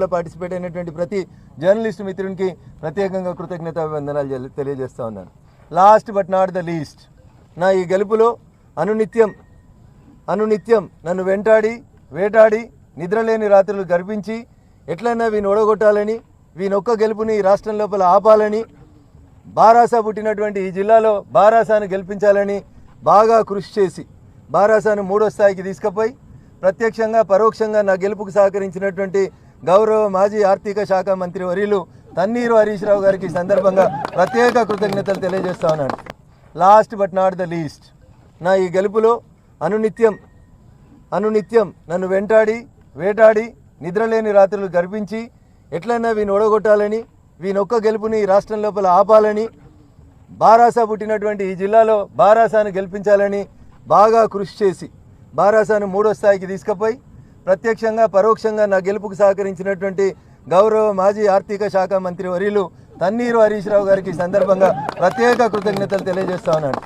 Participate అయినటువంటి ప్రతి journalist మిత్రునికి ప్రత్యేకంగా కృతజ్ఞతాభివందనాలు తెలియజేస్తా ఉన్నాను. Last but not the least, నా ఈ గెలుపులో అనునిత్యం నన్ను వేటాడి నిద్రలేని రాత్రులు గర్పించి ఎట్లయినా వీని ఓడగొట్టాలని, వీనొక్క గెలుపుని ఈ రాష్ట్రం లోపల ఆపాలని, బారాసా పుట్టినటువంటి ఈ జిల్లాలో బారాసాను గెలిపించాలని బాగా కృషి చేసి బారాసాను 3వ స్థాయికి తీసుకుపోయి ప్రత్యక్షంగా పరోక్షంగా నా గెలుపుకు సహకరించినటువంటి గౌరవ మాజీ ఆర్థిక శాఖ మంత్రి వర్యులు తన్నీరు హరీష్ రావు గారికి సందర్భంగా ప్రత్యేక కృతజ్ఞతలు తెలియజేస్తా ఉన్నాను. Last but not the least, నా ఈ గెలుపులో అనునిత్యం నన్ను వేటాడి నిద్రలేని రాత్రులు గర్పించి ఎట్లయినా వీని ఓడగొట్టాలని, వీనొక్క గెలుపుని ఈ రాష్ట్రం లోపల ఆపాలని, బారాసా పుట్టినటువంటి ఈ జిల్లాలో బారాసాను గెలిపించాలని బాగా కృషి చేసి బారాసాను 3వ స్థాయికి తీసుకుపోయి ప్రత్యక్షంగా పరోక్షంగా నా గెలుపుకు సహకరించినటువంటి గౌరవ మాజీ ఆర్థిక శాఖ మంత్రి వర్యులు తన్నీరు హరీష్ రావు గారికి సందర్భంగా ప్రత్యేక కృతజ్ఞతలు తెలియజేస్తా ఉన్నాను.